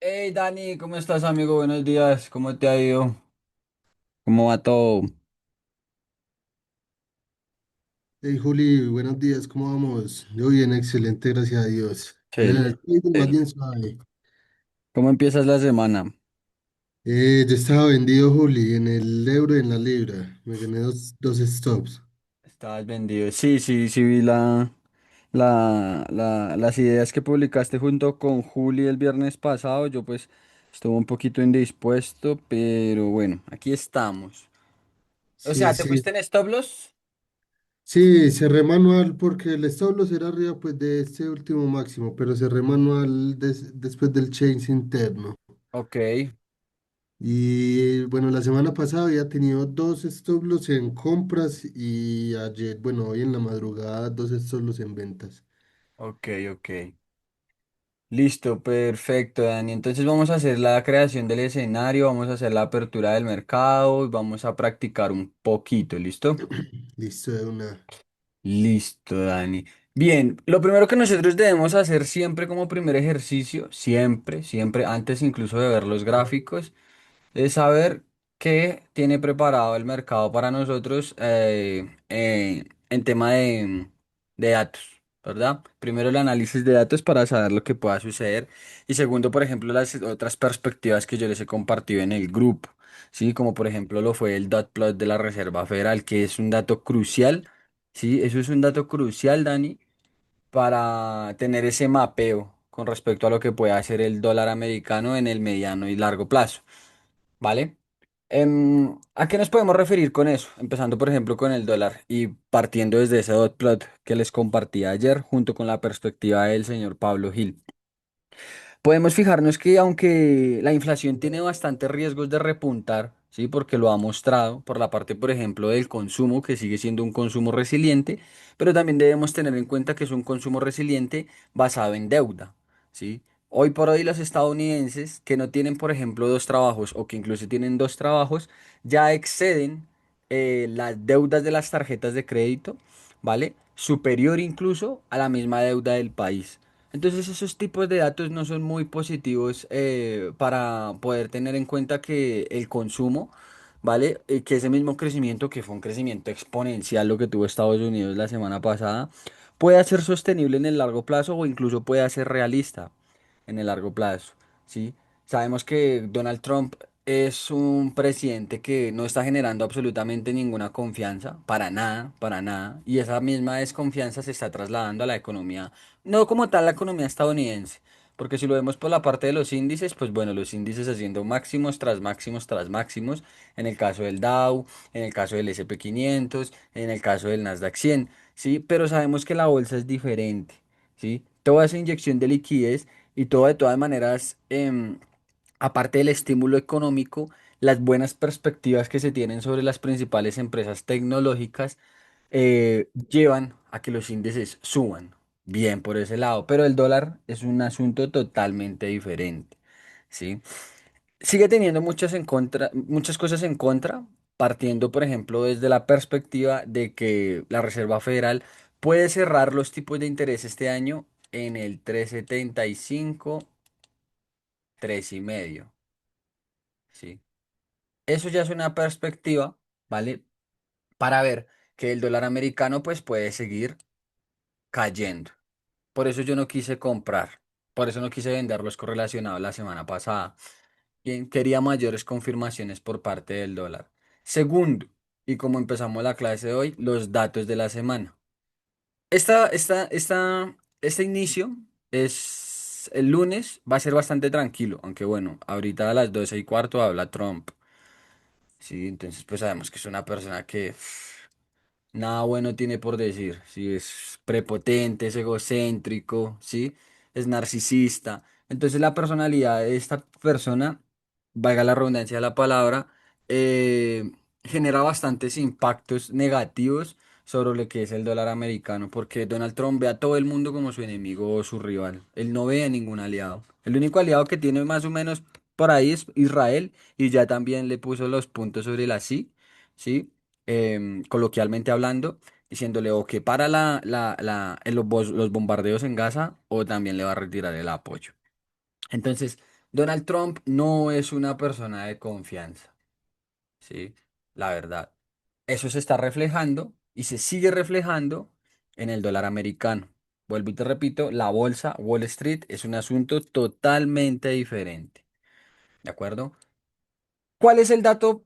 Hey Dani, ¿cómo estás, amigo? Buenos días, ¿cómo te ha ido? ¿Cómo va todo? Hey Juli, buenos días, ¿cómo vamos? Yo bien, excelente, gracias a Dios. En el Excelente. trading más bien suave. ¿Cómo empiezas la semana? Yo estaba vendido, Juli, en el euro y en la libra. Me gané dos stops. Estabas vendido. Sí, sí, sí, vi las ideas que publicaste junto con Juli el viernes pasado. Yo pues estuve un poquito indispuesto, pero bueno, aquí estamos. O Sí, sea, ¿te sí. fuiste en stop loss? Sí, cerré manual porque el stop loss era arriba pues de este último máximo, pero cerré manual después del change interno. Ok, Y bueno, la semana pasada había tenido dos stop loss en compras y ayer, bueno, hoy en la madrugada, dos stop loss en ventas. ok, ok. Listo, perfecto, Dani. Entonces vamos a hacer la creación del escenario, vamos a hacer la apertura del mercado y vamos a practicar un poquito, ¿listo? Listo de una. Listo, Dani. Bien, lo primero que nosotros debemos hacer siempre como primer ejercicio, siempre, siempre, antes incluso de ver los gráficos, es saber qué tiene preparado el mercado para nosotros en tema de datos, ¿verdad? Primero el análisis de datos para saber lo que pueda suceder y segundo, por ejemplo, las otras perspectivas que yo les he compartido en el grupo, ¿sí? Como por ejemplo lo fue el dot plot de la Reserva Federal, que es un dato crucial, ¿sí? Eso es un dato crucial, Dani, para tener ese mapeo con respecto a lo que puede hacer el dólar americano en el mediano y largo plazo. ¿Vale? ¿A qué nos podemos referir con eso? Empezando, por ejemplo, con el dólar y partiendo desde ese dot plot que les compartí ayer, junto con la perspectiva del señor Pablo Gil. Podemos fijarnos que aunque la inflación tiene bastantes riesgos de repuntar, ¿sí? Porque lo ha mostrado por la parte, por ejemplo, del consumo, que sigue siendo un consumo resiliente, pero también debemos tener en cuenta que es un consumo resiliente basado en deuda, ¿sí? Hoy por hoy los estadounidenses que no tienen, por ejemplo, dos trabajos o que incluso tienen dos trabajos, ya exceden las deudas de las tarjetas de crédito, ¿vale? Superior incluso a la misma deuda del país. Entonces esos tipos de datos no son muy positivos para poder tener en cuenta que el consumo, ¿vale? Que ese mismo crecimiento, que fue un crecimiento exponencial lo que tuvo Estados Unidos la semana pasada, pueda ser sostenible en el largo plazo o incluso pueda ser realista en el largo plazo, ¿sí? Sabemos que Donald Trump es un presidente que no está generando absolutamente ninguna confianza, para nada, y esa misma desconfianza se está trasladando a la economía, no como tal la economía estadounidense, porque si lo vemos por la parte de los índices, pues bueno, los índices haciendo máximos tras máximos tras máximos, en el caso del Dow, en el caso del S&P 500, en el caso del Nasdaq 100, ¿sí? Pero sabemos que la bolsa es diferente, ¿sí? Toda esa inyección de liquidez y todo de todas maneras, aparte del estímulo económico, las buenas perspectivas que se tienen sobre las principales empresas tecnológicas llevan a que los índices suban. Bien por ese lado, pero el dólar es un asunto totalmente diferente, ¿sí? Sigue teniendo muchas cosas en contra, partiendo, por ejemplo, desde la perspectiva de que la Reserva Federal puede cerrar los tipos de interés este año en el 3,75, 3,5, ¿sí? Eso ya es una perspectiva, ¿vale? Para ver que el dólar americano pues puede seguir cayendo. Por eso yo no quise comprar, por eso no quise vender los correlacionados la semana pasada. Bien, quería mayores confirmaciones por parte del dólar. Segundo, y como empezamos la clase de hoy, los datos de la semana. Este inicio es el lunes, va a ser bastante tranquilo, aunque bueno, ahorita a las 12:15 habla Trump. Sí, entonces pues sabemos que es una persona que nada bueno tiene por decir, sí, es prepotente, es egocéntrico, sí, es narcisista. Entonces la personalidad de esta persona, valga la redundancia de la palabra, eh, genera bastantes impactos negativos sobre lo que es el dólar americano, porque Donald Trump ve a todo el mundo como su enemigo o su rival. Él no ve a ningún aliado. El único aliado que tiene más o menos por ahí es Israel y ya también le puso los puntos sobre la sí, ¿sí? Coloquialmente hablando, diciéndole o que para los bombardeos en Gaza o también le va a retirar el apoyo. Entonces, Donald Trump no es una persona de confianza, ¿sí? La verdad. Eso se está reflejando y se sigue reflejando en el dólar americano. Vuelvo y te repito, la bolsa Wall Street es un asunto totalmente diferente, ¿de acuerdo? ¿Cuál es el dato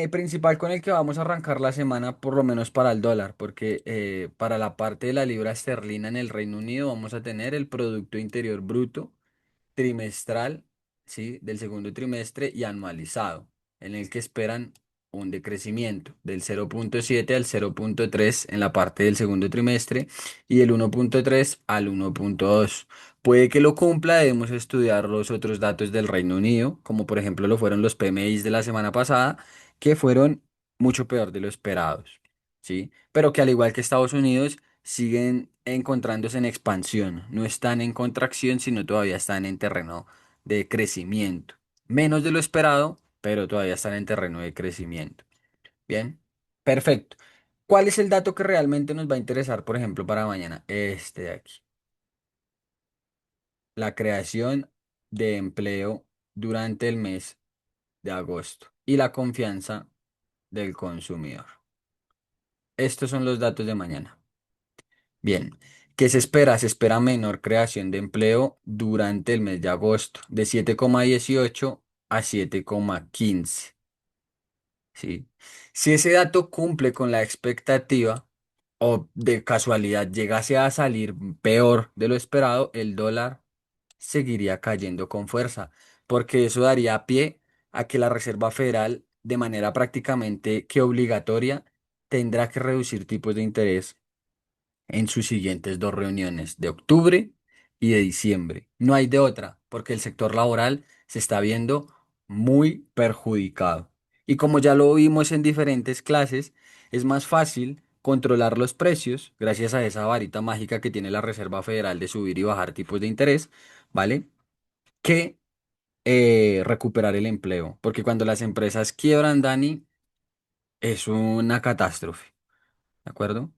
principal con el que vamos a arrancar la semana, por lo menos para el dólar? Porque para la parte de la libra esterlina en el Reino Unido vamos a tener el Producto Interior Bruto trimestral, ¿sí? Del segundo trimestre y anualizado, en el que esperan un decrecimiento del 0,7 al 0,3 en la parte del segundo trimestre y del 1,3 al 1,2. Puede que lo cumpla, debemos estudiar los otros datos del Reino Unido, como por ejemplo lo fueron los PMIs de la semana pasada, que fueron mucho peor de lo esperados, ¿sí? Pero que al igual que Estados Unidos, siguen encontrándose en expansión, no están en contracción, sino todavía están en terreno de crecimiento. Menos de lo esperado, pero todavía están en terreno de crecimiento. Bien, perfecto. ¿Cuál es el dato que realmente nos va a interesar, por ejemplo, para mañana? Este de aquí. La creación de empleo durante el mes de agosto y la confianza del consumidor. Estos son los datos de mañana. Bien, ¿qué se espera? Se espera menor creación de empleo durante el mes de agosto, de 7,18 a 7,15. ¿Sí? Si ese dato cumple con la expectativa o de casualidad llegase a salir peor de lo esperado, el dólar seguiría cayendo con fuerza, porque eso daría pie a que la Reserva Federal, de manera prácticamente que obligatoria, tendrá que reducir tipos de interés en sus siguientes dos reuniones de octubre y de diciembre. No hay de otra, porque el sector laboral se está viendo muy perjudicado. Y como ya lo vimos en diferentes clases, es más fácil controlar los precios gracias a esa varita mágica que tiene la Reserva Federal de subir y bajar tipos de interés, ¿vale? Que recuperar el empleo. Porque cuando las empresas quiebran, Dani, es una catástrofe, ¿de acuerdo?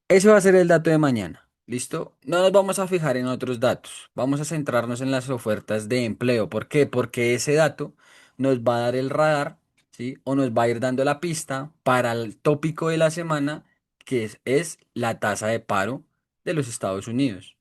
Ese va a ser el dato de mañana. ¿Listo? No nos vamos a fijar en otros datos. Vamos a centrarnos en las ofertas de empleo. ¿Por qué? Porque ese dato nos va a dar el radar, ¿sí? O nos va a ir dando la pista para el tópico de la semana, que es la tasa de paro de los Estados Unidos.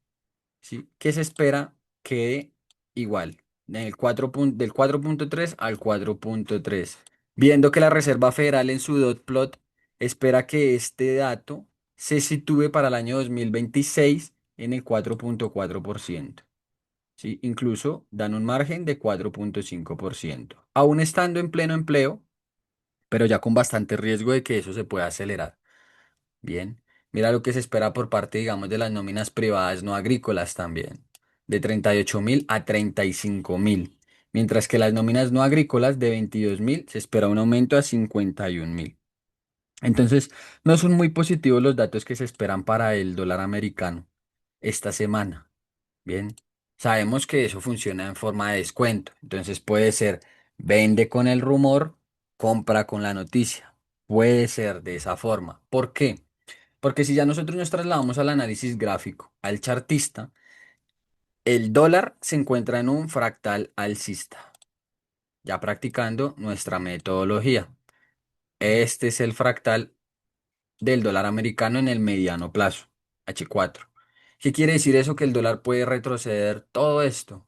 ¿Sí? Que se espera quede igual, del 4,3 al 4,3. Viendo que la Reserva Federal en su dot plot espera que este dato se sitúe para el año 2026 en el 4,4%. ¿Sí? Incluso dan un margen de 4,5%. Aún estando en pleno empleo, pero ya con bastante riesgo de que eso se pueda acelerar. Bien, mira lo que se espera por parte, digamos, de las nóminas privadas no agrícolas también, de 38.000 a 35.000, mientras que las nóminas no agrícolas de 22.000 se espera un aumento a 51.000. Entonces, no son muy positivos los datos que se esperan para el dólar americano esta semana. Bien, sabemos que eso funciona en forma de descuento, entonces puede ser vende con el rumor, compra con la noticia. Puede ser de esa forma. ¿Por qué? Porque si ya nosotros nos trasladamos al análisis gráfico, al chartista, el dólar se encuentra en un fractal alcista, ya practicando nuestra metodología. Este es el fractal del dólar americano en el mediano plazo, H4. ¿Qué quiere decir eso? Que el dólar puede retroceder todo esto,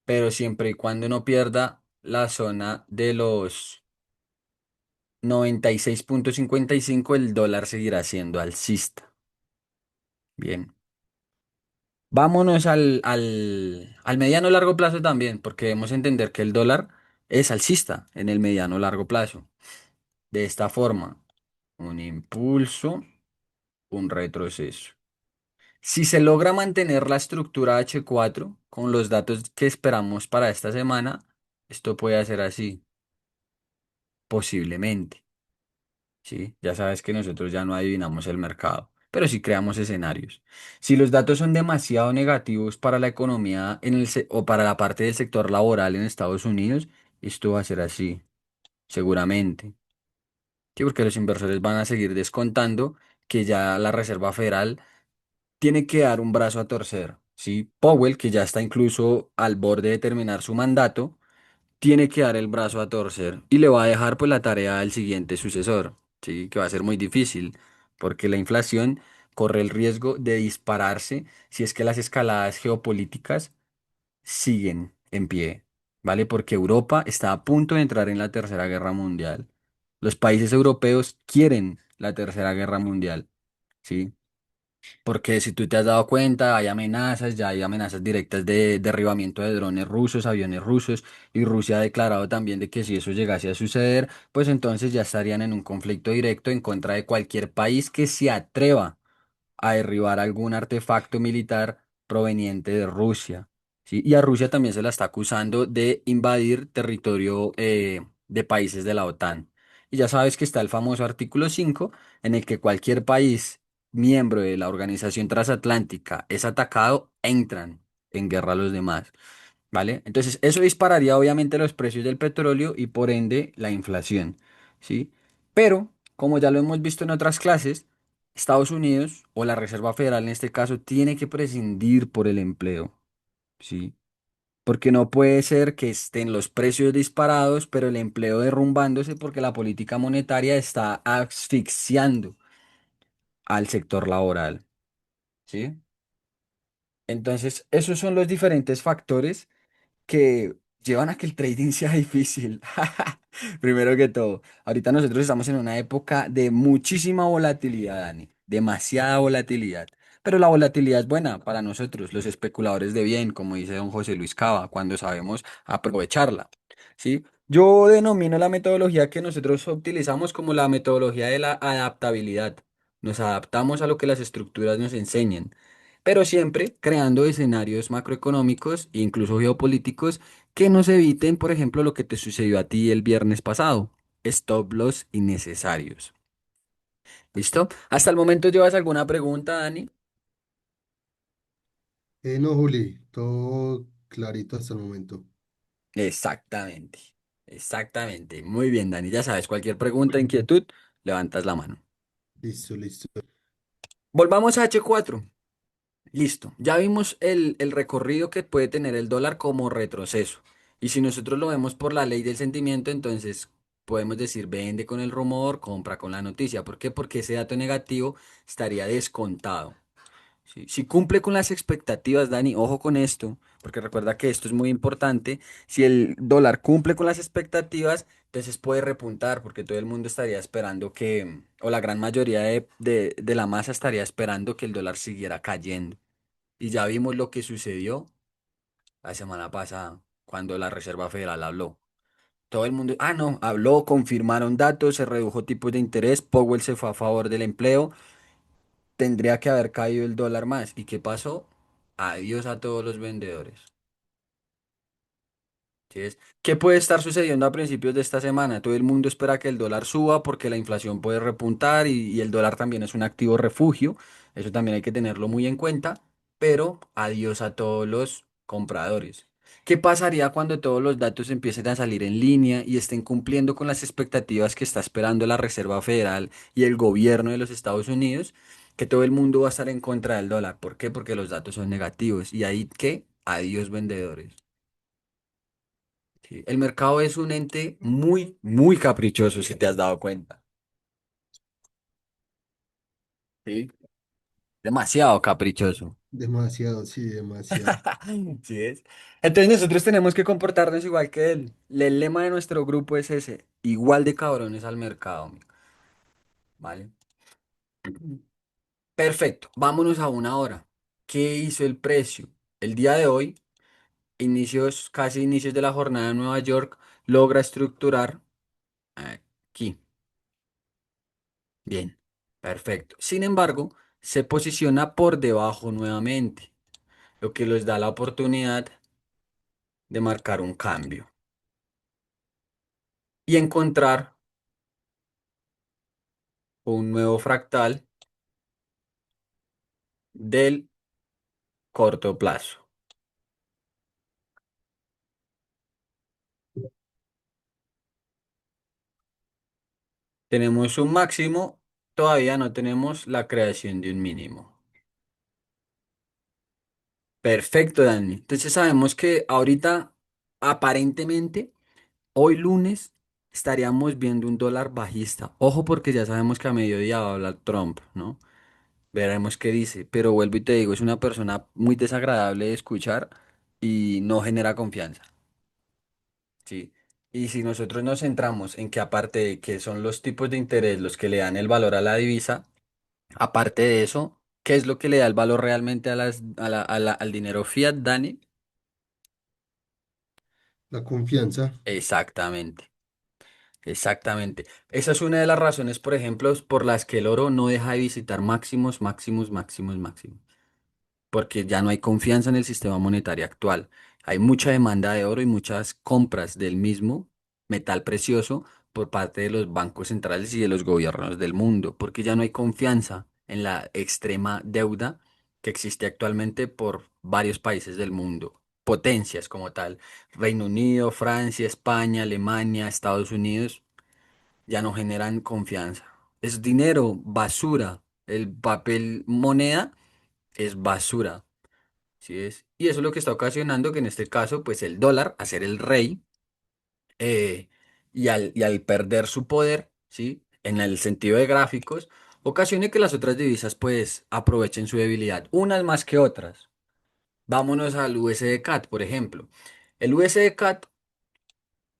pero siempre y cuando no pierda la zona de los 96,55, el dólar seguirá siendo alcista. Bien. Vámonos al mediano largo plazo también, porque debemos entender que el dólar es alcista en el mediano largo plazo. De esta forma, un impulso, un retroceso. Si se logra mantener la estructura H4 con los datos que esperamos para esta semana, esto puede hacer así, posiblemente. ¿Sí? Ya sabes que nosotros ya no adivinamos el mercado, pero sí creamos escenarios. Si los datos son demasiado negativos para la economía o para la parte del sector laboral en Estados Unidos, esto va a ser así, seguramente. Sí, porque los inversores van a seguir descontando que ya la Reserva Federal tiene que dar un brazo a torcer. ¿sí? Powell, que ya está incluso al borde de terminar su mandato, tiene que dar el brazo a torcer y le va a dejar pues la tarea al siguiente sucesor, ¿sí? Que va a ser muy difícil, porque la inflación corre el riesgo de dispararse si es que las escaladas geopolíticas siguen en pie, ¿vale? Porque Europa está a punto de entrar en la Tercera Guerra Mundial. Los países europeos quieren la Tercera Guerra Mundial, ¿sí? Porque si tú te has dado cuenta, hay amenazas, ya hay amenazas directas de derribamiento de drones rusos, aviones rusos, y Rusia ha declarado también de que si eso llegase a suceder, pues entonces ya estarían en un conflicto directo en contra de cualquier país que se atreva a derribar algún artefacto militar proveniente de Rusia, ¿sí? Y a Rusia también se la está acusando de invadir territorio de países de la OTAN. Y ya sabes que está el famoso artículo 5 en el que cualquier país miembro de la Organización Transatlántica es atacado, entran en guerra los demás. ¿Vale? Entonces, eso dispararía obviamente los precios del petróleo y por ende la inflación, ¿sí? Pero, como ya lo hemos visto en otras clases, Estados Unidos o la Reserva Federal en este caso tiene que prescindir por el empleo, ¿sí? Porque no puede ser que estén los precios disparados, pero el empleo derrumbándose porque la política monetaria está asfixiando al sector laboral, ¿sí? Entonces, esos son los diferentes factores que llevan a que el trading sea difícil. Primero que todo, ahorita nosotros estamos en una época de muchísima volatilidad, Dani, demasiada volatilidad. Pero la volatilidad es buena para nosotros, los especuladores de bien, como dice don José Luis Cava, cuando sabemos aprovecharla. ¿Sí? Yo denomino la metodología que nosotros utilizamos como la metodología de la adaptabilidad. Nos adaptamos a lo que las estructuras nos enseñan, pero siempre creando escenarios macroeconómicos e incluso geopolíticos que nos eviten, por ejemplo, lo que te sucedió a ti el viernes pasado, stop loss innecesarios. ¿Listo? ¿Hasta el momento llevas alguna pregunta, Dani? No, Juli, todo clarito hasta el momento. Exactamente, exactamente. Muy bien, Dani, ya sabes, cualquier pregunta, inquietud, levantas la mano. Listo, listo. Volvamos a H4. Listo, ya vimos el recorrido que puede tener el dólar como retroceso. Y si nosotros lo vemos por la ley del sentimiento, entonces podemos decir vende con el rumor, compra con la noticia. ¿Por qué? Porque ese dato negativo estaría descontado. ¿Sí? Si cumple con las expectativas, Dani, ojo con esto, porque recuerda que esto es muy importante. Si el dólar cumple con las expectativas, entonces puede repuntar, porque todo el mundo estaría esperando que, o la gran mayoría de la masa estaría esperando que el dólar siguiera cayendo. Y ya vimos lo que sucedió la semana pasada, cuando la Reserva Federal habló. Todo el mundo, no, habló, confirmaron datos, se redujo tipos de interés, Powell se fue a favor del empleo, tendría que haber caído el dólar más. ¿Y qué pasó? Adiós a todos los vendedores. ¿Sí ves? ¿Qué puede estar sucediendo a principios de esta semana? Todo el mundo espera que el dólar suba porque la inflación puede repuntar y el dólar también es un activo refugio. Eso también hay que tenerlo muy en cuenta. Pero adiós a todos los compradores. ¿Qué pasaría cuando todos los datos empiecen a salir en línea y estén cumpliendo con las expectativas que está esperando la Reserva Federal y el gobierno de los Estados Unidos? Que todo el mundo va a estar en contra del dólar. ¿Por qué? Porque los datos son negativos. Y ahí que adiós vendedores. Sí, el mercado es un ente muy, muy caprichoso, si te has dado cuenta. Sí. Demasiado caprichoso. Demasiado, sí, demasiado. Sí es. Entonces nosotros tenemos que comportarnos igual que él. El lema de nuestro grupo es ese, igual de cabrones al mercado, amigo. ¿Vale? Perfecto, vámonos a una hora. ¿Qué hizo el precio? El día de hoy, inicios, casi inicios de la jornada en Nueva York, logra estructurar aquí. Bien, perfecto. Sin embargo, se posiciona por debajo nuevamente, lo que les da la oportunidad de marcar un cambio y encontrar un nuevo fractal del corto plazo. Tenemos un máximo, todavía no tenemos la creación de un mínimo. Perfecto, Dani. Entonces sabemos que ahorita, aparentemente, hoy lunes, estaríamos viendo un dólar bajista. Ojo porque ya sabemos que a mediodía va a hablar Trump, ¿no? Veremos qué dice. Pero vuelvo y te digo, es una persona muy desagradable de escuchar y no genera confianza. Sí. Y si nosotros nos centramos en que aparte de que son los tipos de interés los que le dan el valor a la divisa, aparte de eso, ¿qué es lo que le da el valor realmente a al dinero fiat, Dani? La confianza. Exactamente, exactamente. Esa es una de las razones, por ejemplo, por las que el oro no deja de visitar máximos, máximos, máximos, máximos. Porque ya no hay confianza en el sistema monetario actual. Hay mucha demanda de oro y muchas compras del mismo metal precioso por parte de los bancos centrales y de los gobiernos del mundo, porque ya no hay confianza en la extrema deuda que existe actualmente por varios países del mundo, potencias como tal, Reino Unido, Francia, España, Alemania, Estados Unidos, ya no generan confianza. Es dinero, basura. El papel moneda es basura. ¿Sí es? Y eso es lo que está ocasionando que en este caso, pues el dólar, a ser el rey, eh, y al perder su poder, ¿sí? En el sentido de gráficos, ocasione que las otras divisas, pues, aprovechen su debilidad, unas más que otras. Vámonos al USD CAT, por ejemplo. El USD CAT,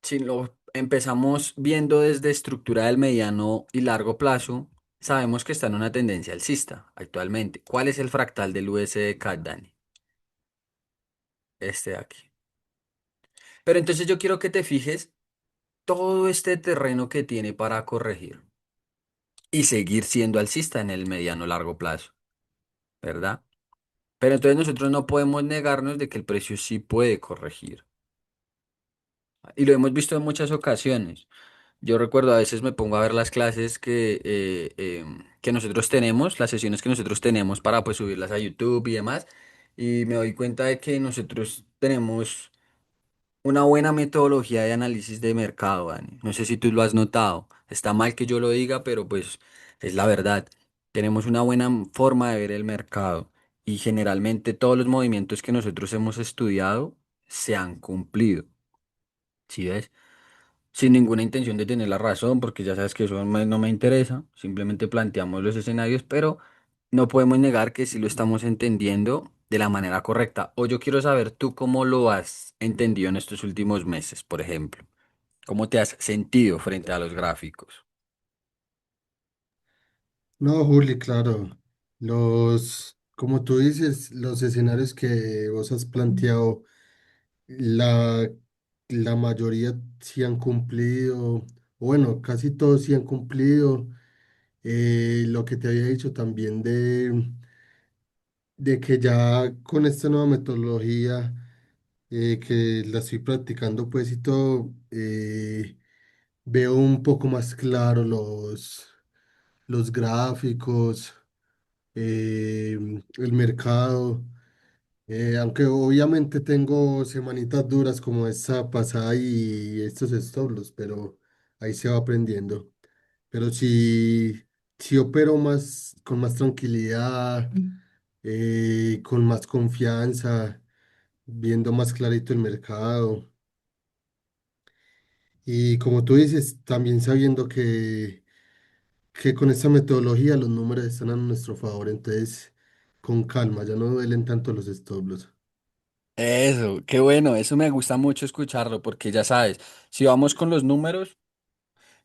si lo empezamos viendo desde estructura del mediano y largo plazo, sabemos que está en una tendencia alcista actualmente. ¿Cuál es el fractal del USD CAT, Dani? Este de aquí. Pero entonces yo quiero que te fijes todo este terreno que tiene para corregir y seguir siendo alcista en el mediano largo plazo, ¿verdad? Pero entonces nosotros no podemos negarnos de que el precio sí puede corregir. Y lo hemos visto en muchas ocasiones. Yo recuerdo, a veces me pongo a ver las clases que nosotros tenemos, las sesiones que nosotros tenemos para pues subirlas a YouTube y demás, y me doy cuenta de que nosotros tenemos una buena metodología de análisis de mercado, Dani. No sé si tú lo has notado. Está mal que yo lo diga, pero pues es la verdad. Tenemos una buena forma de ver el mercado y generalmente todos los movimientos que nosotros hemos estudiado se han cumplido. ¿Sí ves? Sin ninguna intención de tener la razón, porque ya sabes que eso no me interesa. Simplemente planteamos los escenarios, pero no podemos negar que sí lo estamos entendiendo de la manera correcta. O yo quiero saber tú cómo lo has entendido en estos últimos meses, por ejemplo. ¿Cómo te has sentido frente a los gráficos? No, Juli, claro. Como tú dices, los escenarios que vos has planteado, la, la mayoría sí han cumplido, bueno, casi todos sí han cumplido. Lo que te había dicho también de que ya con esta nueva metodología que la estoy practicando pues y todo, veo un poco más claro los gráficos, el mercado, aunque obviamente tengo semanitas duras como esta pasada y estos estornos, pero ahí se va aprendiendo. Pero si opero más, con más tranquilidad, con más confianza, viendo más clarito el mercado. Y como tú dices, también sabiendo que con esta metodología los números están a nuestro favor, entonces con calma, ya no duelen tanto los stop loss. Eso, qué bueno, eso me gusta mucho escucharlo, porque ya sabes, si vamos con los números,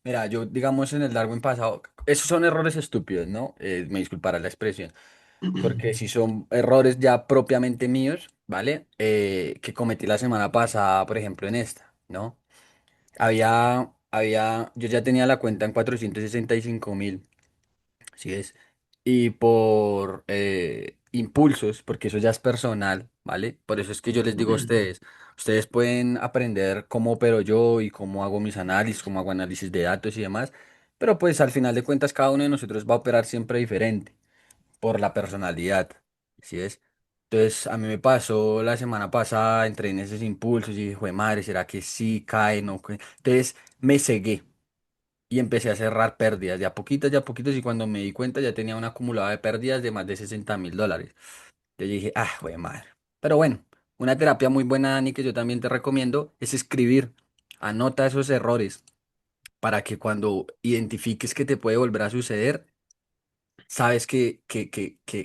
mira, yo digamos en el Darwin pasado, esos son errores estúpidos, ¿no? Me disculpará la expresión. Porque si son errores ya propiamente míos, ¿vale? Que cometí la semana pasada, por ejemplo, en esta, ¿no? Yo ya tenía la cuenta en 465.000, ¿sí es? Y por impulsos, porque eso ya es personal, ¿vale? Por eso es que yo les digo a ustedes, ustedes pueden aprender cómo opero yo y cómo hago mis análisis, cómo hago análisis de datos y demás, pero pues al final de cuentas cada uno de nosotros va a operar siempre diferente por la personalidad, ¿sí es? Entonces, a mí me pasó la semana pasada, entré en esos impulsos y dije, "Jue madre, ¿será que sí cae, no cae?". Entonces, me cegué y empecé a cerrar pérdidas, de a poquitos, y cuando me di cuenta ya tenía un acumulado de pérdidas de más de $60.000. Entonces, yo dije, ah, jue madre. Pero bueno, una terapia muy buena, Dani, que yo también te recomiendo, es escribir. Anota esos errores para que cuando identifiques que te puede volver a suceder, sabes que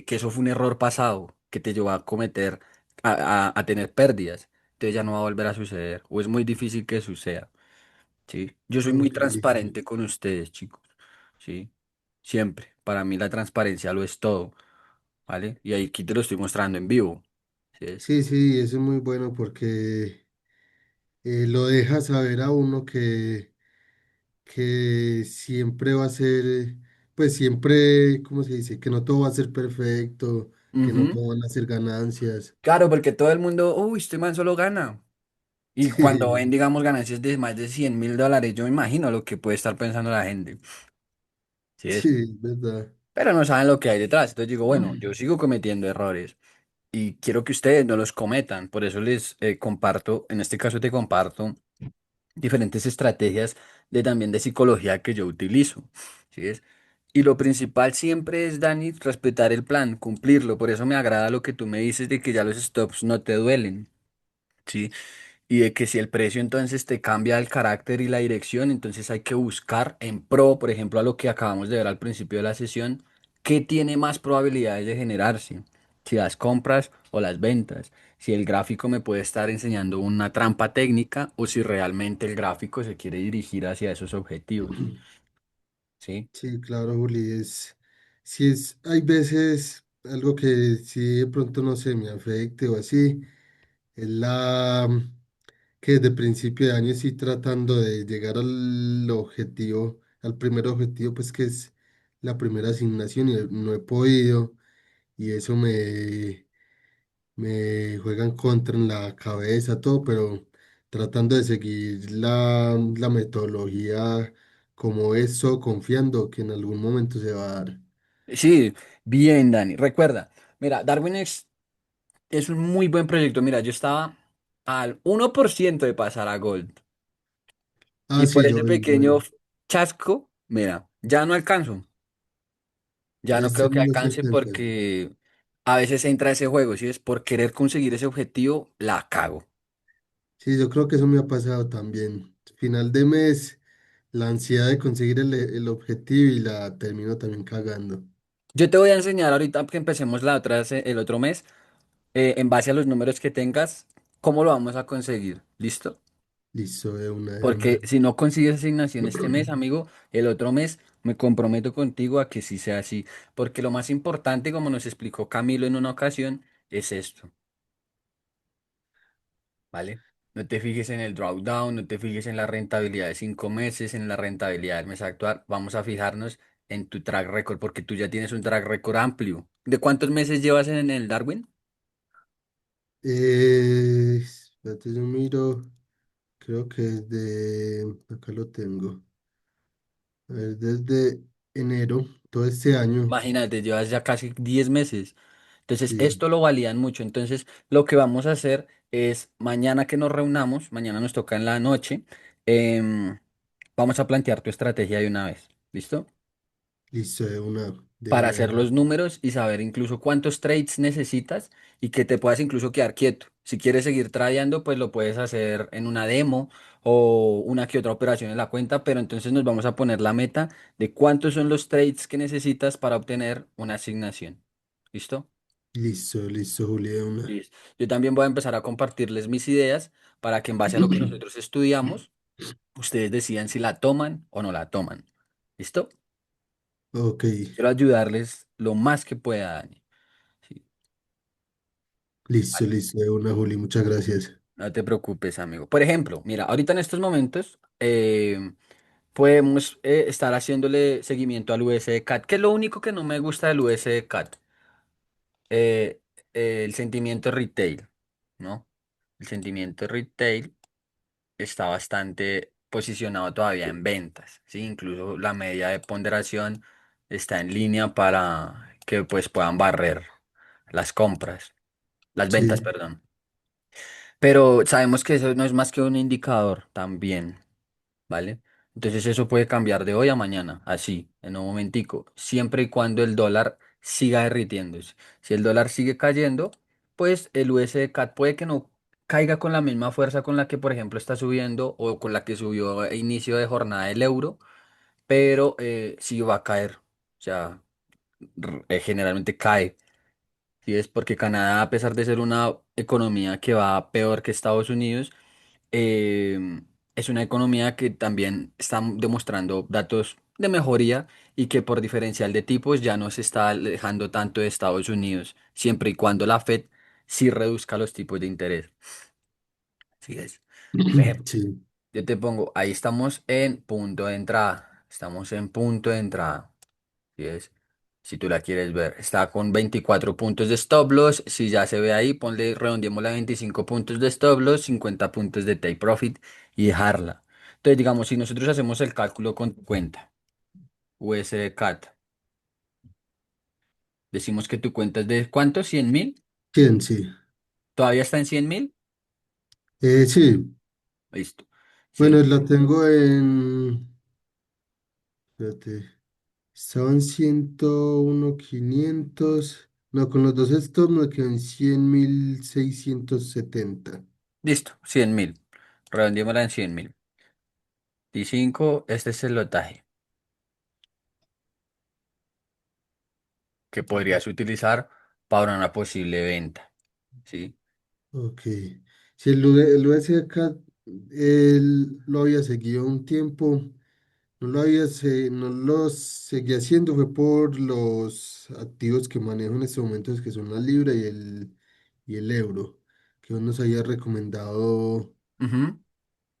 eso fue un error pasado que te llevó a cometer, a tener pérdidas. Entonces ya no va a volver a suceder o es muy difícil que suceda. ¿Sí? Yo soy muy Ok, listo. transparente con ustedes, chicos. ¿Sí? Siempre. Para mí la transparencia lo es todo. ¿Vale? Y aquí te lo estoy mostrando en vivo. ¿Sí es? Sí, sí, eso es muy bueno porque lo deja saber a uno que siempre va a ser, pues siempre, ¿cómo se dice? Que no todo va a ser perfecto, que no Ujú. todo van a ser ganancias. Claro, porque todo el mundo, uy, este man solo gana. Y cuando ven, digamos, ganancias de más de $100.000, yo me imagino lo que puede estar pensando la gente. ¿Sí Sí, es? sí, es verdad. Pero no saben lo que hay detrás. Entonces digo, bueno, yo sigo cometiendo errores y quiero que ustedes no los cometan. Por eso les comparto, en este caso te comparto diferentes estrategias de también de psicología que yo utilizo. ¿Sí es? Y lo principal siempre es, Dani, respetar el plan, cumplirlo. Por eso me agrada lo que tú me dices de que ya los stops no te duelen. ¿Sí? Y de que si el precio entonces te cambia el carácter y la dirección, entonces hay que buscar en pro, por ejemplo, a lo que acabamos de ver al principio de la sesión, qué tiene más probabilidades de generarse, si las compras o las ventas, si el gráfico me puede estar enseñando una trampa técnica o si realmente el gráfico se quiere dirigir hacia esos objetivos, ¿sí? Sí, claro, Juli, si es, hay veces algo que si de pronto no se me afecte o así, es que desde principio de año estoy tratando de llegar al objetivo, al primer objetivo, pues que es la primera asignación y no he podido y eso me juega en contra en la cabeza, todo, pero tratando de seguir la metodología como eso, confiando que en algún momento se va a dar. Sí, bien, Dani. Recuerda, mira, Darwin es un muy buen proyecto. Mira, yo estaba al 1% de pasar a Gold. Ah, Y por sí, ese yo pequeño chasco, mira, ya no alcanzo. Ya no este creo que año no se alcance cuenta. porque a veces entra ese juego, si es por querer conseguir ese objetivo, la cago. Sí, yo creo que eso me ha pasado también. Final de mes, la ansiedad de conseguir el objetivo y la termino también cagando. Yo te voy a enseñar ahorita que empecemos el otro mes, en base a los números que tengas, cómo lo vamos a conseguir. ¿Listo? Listo, de Porque una. si no consigues asignación este mes, amigo, el otro mes me comprometo contigo a que sí sea así. Porque lo más importante, como nos explicó Camilo en una ocasión, es esto. ¿Vale? No te fijes en el drawdown, no te fijes en la rentabilidad de 5 meses, en la rentabilidad del mes actual. Vamos a fijarnos en tu track record, porque tú ya tienes un track record amplio. ¿De cuántos meses llevas en el Darwin? Espérate, yo miro, creo que acá lo tengo. A ver, desde enero, todo este año, Imagínate, llevas ya casi 10 meses. Entonces, sí, esto lo validan mucho. Entonces, lo que vamos a hacer es mañana que nos reunamos, mañana nos toca en la noche, vamos a plantear tu estrategia de una vez. ¿Listo? listo, Para hacer los números y saber incluso cuántos trades necesitas y que te puedas incluso quedar quieto. Si quieres seguir tradeando, pues lo puedes hacer en una demo o una que otra operación en la cuenta, pero entonces nos vamos a poner la meta de cuántos son los trades que necesitas para obtener una asignación. ¿Listo? listo, listo, Juli, de una. Listo. Yo también voy a empezar a compartirles mis ideas para que en base a lo que nosotros estudiamos, ustedes decidan si la toman o no la toman. ¿Listo? Ok, Quiero ayudarles lo más que pueda, Dani. Sí. listo, listo, de una, Juli, muchas gracias. No te preocupes, amigo. Por ejemplo, mira, ahorita en estos momentos podemos estar haciéndole seguimiento al USD-CAT, que es lo único que no me gusta del USD-CAT, eh, el sentimiento retail, ¿no? El sentimiento retail está bastante posicionado todavía en ventas, ¿sí? Incluso la media de ponderación está en línea para que pues puedan barrer las compras, las ventas, Sí, perdón. Pero sabemos que eso no es más que un indicador también, ¿vale? Entonces eso puede cambiar de hoy a mañana, así, en un momentico, siempre y cuando el dólar siga derritiéndose. Si el dólar sigue cayendo, pues el USD-CAD puede que no caiga con la misma fuerza con la que, por ejemplo, está subiendo o con la que subió a inicio de jornada el euro, pero sí va a caer. O sea, generalmente cae. Y es porque Canadá, a pesar de ser una economía que va peor que Estados Unidos, es una economía que también está demostrando datos de mejoría y que por diferencial de tipos ya no se está alejando tanto de Estados Unidos, siempre y cuando la Fed sí reduzca los tipos de interés. Así es. Por ejemplo, Sí, yo te pongo, ahí estamos en punto de entrada. Estamos en punto de entrada. Si es, si tú la quieres ver, está con 24 puntos de stop loss. Si ya se ve ahí, ponle, redondeémosla a 25 puntos de stop loss, 50 puntos de take profit y dejarla. Entonces, digamos, si nosotros hacemos el cálculo con tu cuenta, USD CAT, decimos que tu cuenta es de ¿cuánto? ¿100.000? ¿quién? Sí. ¿Todavía está en 100.000? Sí, Listo. bueno, 100. la tengo en, espérate, estaban 101.500. No, con los dos stop me quedan 100.670. Listo, 100.000. Redondeémosla en 100.000. Y 5, este es el lotaje que podrías utilizar para una posible venta. ¿Sí? Ok. Si el USK él lo había seguido un tiempo, no lo seguía haciendo, fue por los activos que manejo en este momento, que son la libra y el euro, que uno nos había recomendado Ujú.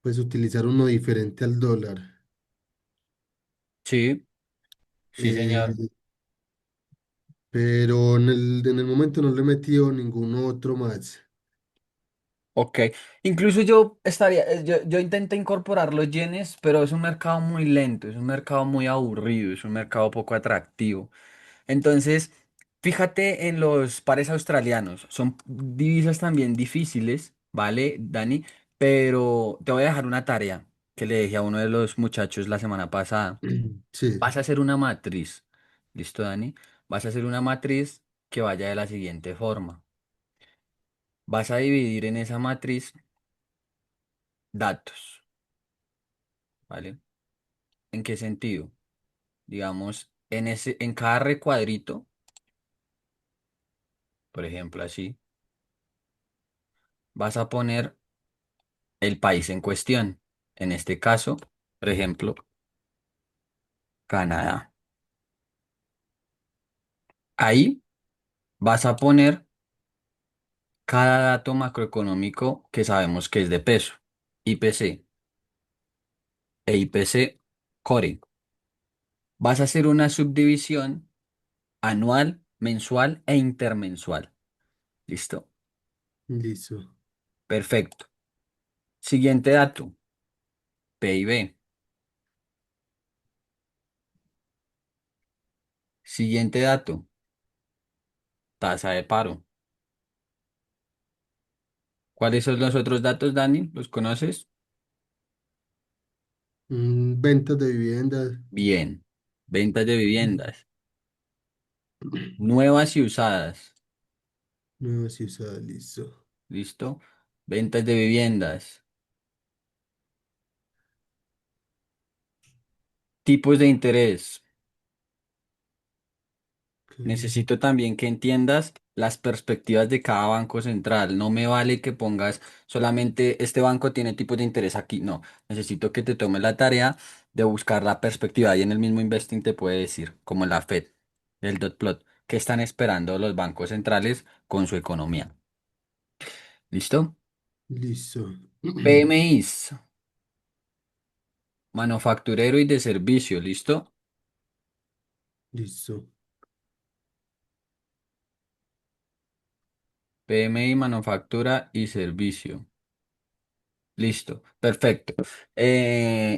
pues utilizar uno diferente al dólar. Sí, sí, señor. Eh, pero en el momento no le he metido ningún otro más. Ok. Incluso yo estaría, yo intenté incorporar los yenes, pero es un mercado muy lento, es un mercado muy aburrido, es un mercado poco atractivo. Entonces, fíjate en los pares australianos. Son divisas también difíciles, ¿vale, Dani? Pero te voy a dejar una tarea que le dejé a uno de los muchachos la semana pasada. Sí, Vas a hacer una matriz. ¿Listo, Dani? Vas a hacer una matriz que vaya de la siguiente forma. Vas a dividir en esa matriz datos, ¿vale? ¿En qué sentido? Digamos, en cada recuadrito, por ejemplo, así, vas a poner el país en cuestión. En este caso, por ejemplo, Canadá. Ahí vas a poner cada dato macroeconómico que sabemos que es de peso, IPC e IPC Core. Vas a hacer una subdivisión anual, mensual e intermensual. ¿Listo? listo. Perfecto. Siguiente dato, PIB. Siguiente dato, tasa de paro. ¿Cuáles son los otros datos, Dani? ¿Los conoces? Ventas de viviendas, Bien. Ventas de viviendas, nuevas y usadas. nuevas y usadas, listo. ¿Listo? Ventas de viviendas, tipos de interés. Ok. Necesito también que entiendas las perspectivas de cada banco central. No me vale que pongas solamente este banco tiene tipos de interés aquí. No, necesito que te tomes la tarea de buscar la perspectiva. Y en el mismo Investing te puede decir, como la Fed, el dot plot, qué están esperando los bancos centrales con su economía. ¿Listo? Listo. PMIs, manufacturero y de servicio. ¿Listo? Listo. PMI, manufactura y servicio. Listo, perfecto.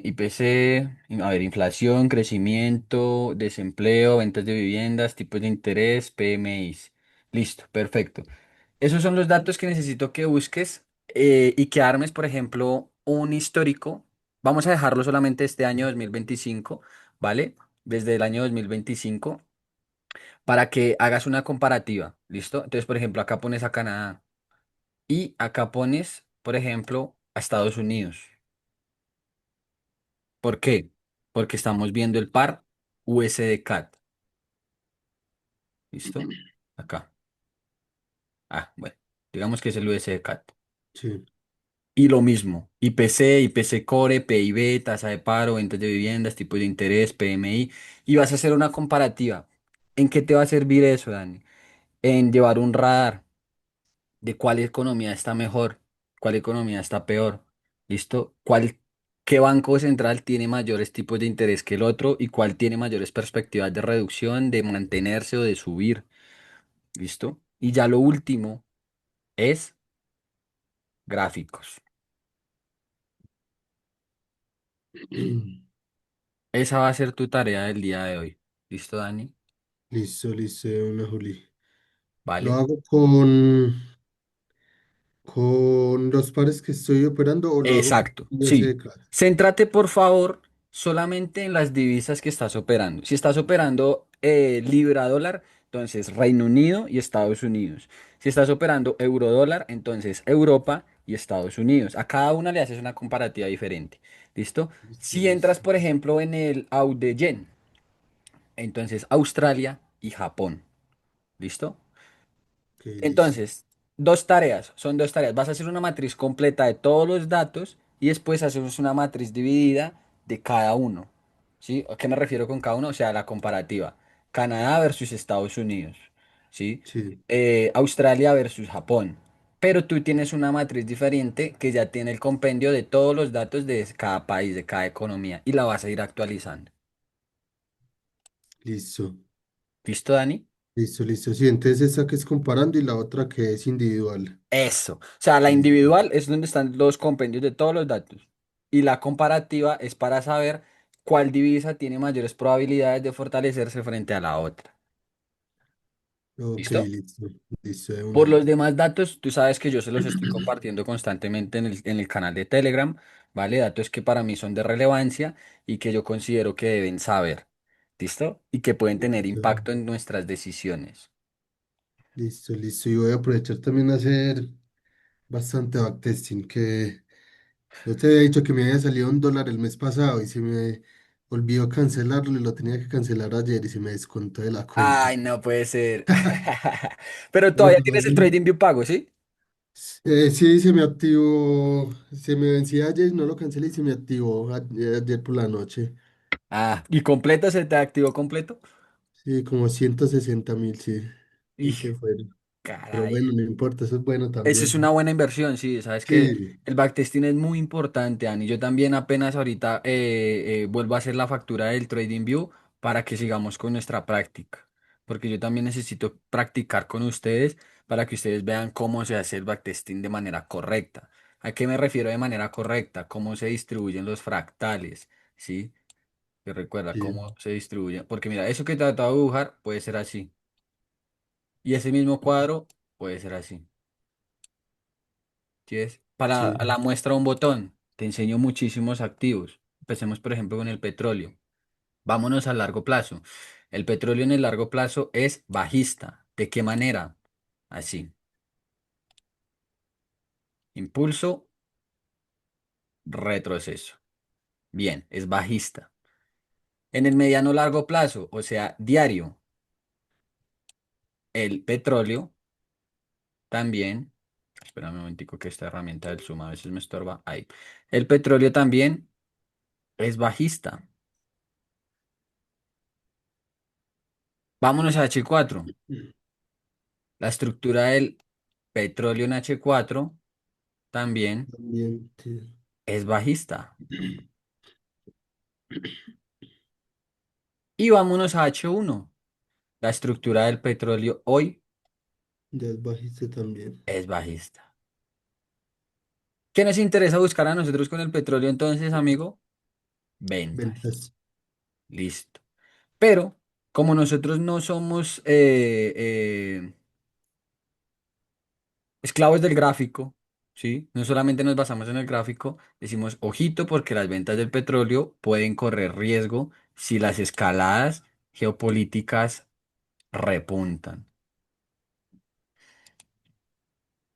IPC, a ver, inflación, crecimiento, desempleo, ventas de viviendas, tipos de interés, PMIs. Listo, perfecto. Esos son los datos que necesito que busques y que armes, por ejemplo, un histórico. Vamos a dejarlo solamente este año 2025, ¿vale? Desde el año 2025 para que hagas una comparativa. ¿Listo? Entonces, por ejemplo, acá pones a Canadá y acá pones, por ejemplo, a Estados Unidos. ¿Por qué? Porque estamos viendo el par USD-CAD. ¿Listo? Acá. Ah, bueno, digamos que es el USD-CAD. Sí. Y lo mismo, IPC, IPC Core, PIB, tasa de paro, ventas de viviendas, tipos de interés, PMI, y vas a hacer una comparativa. ¿En qué te va a servir eso, Dani? En llevar un radar de cuál economía está mejor, cuál economía está peor, ¿listo? Qué banco central tiene mayores tipos de interés que el otro y cuál tiene mayores perspectivas de reducción, de mantenerse o de subir, ¿listo? Y ya lo último es gráficos. Esa va a ser tu tarea del día de hoy. ¿Listo, Dani? Listo, listo, de una, Juli. Lo ¿Vale? hago con los pares que estoy operando o lo hago con Exacto, sí. USDK. Céntrate, por favor, solamente en las divisas que estás operando. Si estás operando libra dólar, entonces Reino Unido y Estados Unidos. Si estás operando euro dólar, entonces Europa y Estados Unidos. A cada una le haces una comparativa diferente. ¿Listo? Listo, Si entras, listo. por ejemplo, en el AUD Yen, entonces Australia y Japón. ¿Listo? Ok, listo. Entonces, son dos tareas. Vas a hacer una matriz completa de todos los datos y después hacemos una matriz dividida de cada uno. ¿Sí? ¿A qué me refiero con cada uno? O sea, la comparativa. Canadá versus Estados Unidos. ¿Sí? Sí, Australia versus Japón. Pero tú tienes una matriz diferente que ya tiene el compendio de todos los datos de cada país, de cada economía, y la vas a ir actualizando. listo. ¿Listo, Dani? Listo, listo. Sí, entonces esta que es comparando y la otra que es individual. Eso. O sea, la Listo. individual es donde están los compendios de todos los datos. Y la comparativa es para saber cuál divisa tiene mayores probabilidades de fortalecerse frente a la otra. Ok, ¿Listo? listo. Listo, de Por una. los demás datos, tú sabes que yo se los estoy compartiendo constantemente en el canal de Telegram, ¿vale? Datos que para mí son de relevancia y que yo considero que deben saber. ¿Listo? Y que pueden tener Listo, impacto en nuestras decisiones. listo, listo. Y voy a aprovechar también a hacer bastante backtesting, que yo te había dicho que me había salido $1 el mes pasado y se me olvidó cancelarlo y lo tenía que cancelar ayer y se me descontó de la cuenta. Ay, no puede ser. Pero Pero todavía pues tienes el vale. TradingView pago, ¿sí? Sí, se me activó, se me vencía ayer, no lo cancelé y se me activó ayer por la noche. Ah, ¿y completo se te activó completo? Sí, como 160.000, sí, Y y se fueron. Pero caray. bueno, no importa, eso es bueno Eso es una también. buena inversión, sí. Sabes que Sí, el backtesting es muy importante, Ani. Yo también apenas ahorita vuelvo a hacer la factura del TradingView para que sigamos con nuestra práctica. Porque yo también necesito practicar con ustedes para que ustedes vean cómo se hace el backtesting de manera correcta. ¿A qué me refiero de manera correcta? Cómo se distribuyen los fractales, ¿sí? Que recuerda sí, cómo se distribuyen. Porque mira, eso que trataba de dibujar puede ser así. Y ese mismo cuadro puede ser así. ¿Sí es? Para sí. la muestra un botón, te enseño muchísimos activos. Empecemos, por ejemplo, con el petróleo. Vámonos a largo plazo. El petróleo en el largo plazo es bajista. ¿De qué manera? Así. Impulso, retroceso. Bien, es bajista. En el mediano largo plazo, o sea, diario, el petróleo también. Espérame un momentico que esta herramienta del zoom a veces me estorba. Ahí. El petróleo también es bajista. Vámonos a H4. La estructura del petróleo en H4 también También, sí. es bajista. Y vámonos a H1. La estructura del petróleo hoy Ya es bajista también. es bajista. ¿Qué nos interesa buscar a nosotros con el petróleo entonces, amigo? Ventas. Ventas. Listo. Pero como nosotros no somos esclavos del gráfico, ¿sí? No solamente nos basamos en el gráfico, decimos ojito porque las ventas del petróleo pueden correr riesgo si las escaladas geopolíticas repuntan.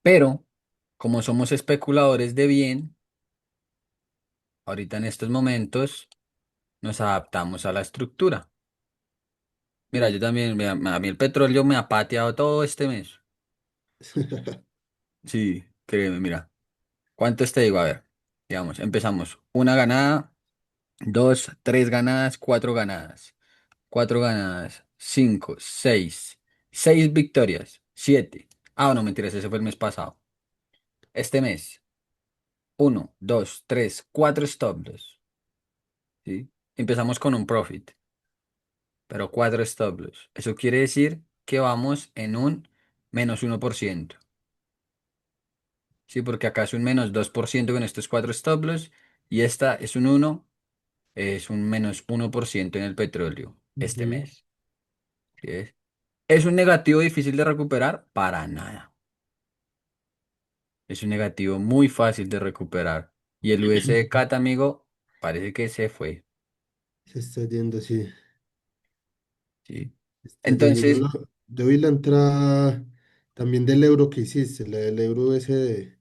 Pero, como somos especuladores de bien, ahorita en estos momentos nos adaptamos a la estructura. Mira, yo también, a mí el petróleo me ha pateado todo este mes. Sí, créeme, mira. ¿Cuántos te digo? A ver, digamos, empezamos. Una ganada, dos, tres ganadas, cuatro ganadas. Cuatro ganadas, cinco, seis. Seis victorias, siete. Ah, no, mentiras, ese fue el mes pasado. Este mes, uno, dos, tres, cuatro stop loss. ¿Sí? Empezamos con un profit, pero cuatro stop loss. Eso quiere decir que vamos en un -1%. Sí, porque acá es un -2% con estos cuatro stop loss y esta es un uno, es un -1% en el petróleo este Ujú. mes. ¿Sí ves? ¿Es un negativo difícil de recuperar? Para nada. Es un negativo muy fácil de recuperar. Y el USD-CAT, amigo, parece que se fue. Se está yendo, sí. ¿Sí? Se está yendo. Entonces, Yo vi la entrada también del euro que hiciste, la del euro USD.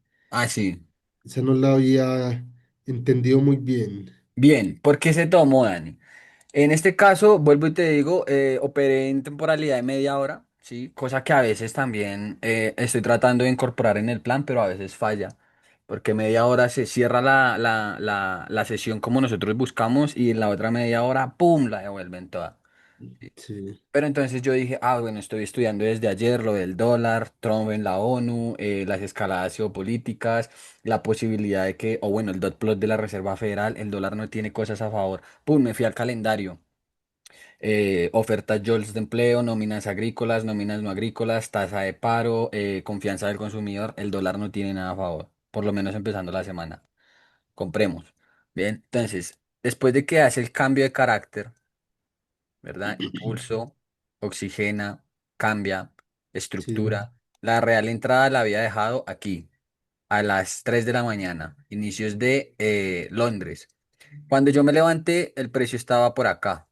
sí. Esa no la había entendido muy bien. Bien, ¿por qué se tomó, Dani? En este caso, vuelvo y te digo, operé en temporalidad de media hora, ¿sí? Cosa que a veces también estoy tratando de incorporar en el plan, pero a veces falla, porque media hora se cierra la sesión como nosotros buscamos y en la otra media hora, ¡pum!, la devuelven toda. ¿Sí? Sí. Pero entonces yo dije, bueno, estoy estudiando desde ayer lo del dólar, Trump en la ONU, las escaladas geopolíticas, la posibilidad de que, o bueno, el dot plot de la Reserva Federal, el dólar no tiene cosas a favor. ¡Pum!, me fui al calendario. Ofertas JOLTS de empleo, nóminas agrícolas, nóminas no agrícolas, tasa de paro, confianza del consumidor, el dólar no tiene nada a favor, por lo menos empezando la semana. Compremos. Bien, entonces, después de que hace el cambio de carácter, ¿verdad? Impulso, oxigena, cambia, Sí. estructura. La real entrada la había dejado aquí, a las 3 de la mañana, inicios de Londres. Cuando yo me levanté, el precio estaba por acá.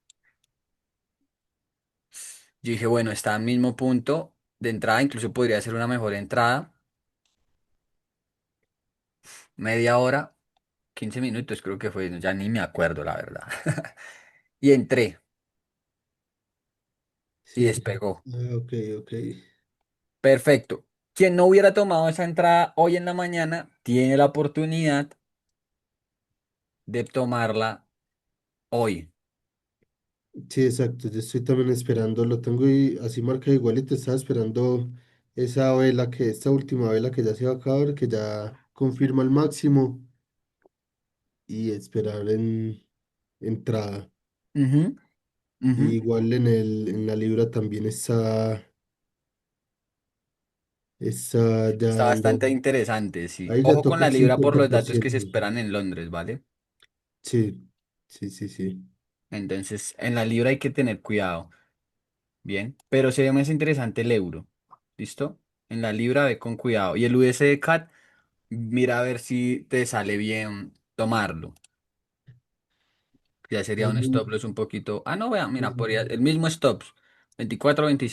Yo dije, bueno, está al mismo punto de entrada, incluso podría ser una mejor entrada. Media hora, 15 minutos creo que fue, ya ni me acuerdo la verdad. Y entré y Sí. despegó. Ah, ok, ok. Perfecto. Quien no hubiera tomado esa entrada hoy en la mañana tiene la oportunidad de tomarla hoy. Sí, exacto. Yo estoy también esperando, lo tengo así marcado igualito. Estaba esperando esa vela esta última vela que ya se va a acabar, que ya confirma el máximo y esperar en entrada. Ujú, ujú. Y igual en la libra también está ya Está dando, bastante interesante, sí. ahí ya Ojo con toca la el libra por cincuenta los por datos que se ciento esperan en Londres, ¿vale? Sí, sí, sí, sí. Entonces, en la libra hay que tener cuidado. Bien, pero sería más interesante el euro. ¿Listo? En la libra ve con cuidado. Y el USD CAT, mira a ver si te sale bien tomarlo. Ya sería un Ahí, stop loss un poquito. Ah, no, vea, mira, mm, el mismo stop, 24, 25.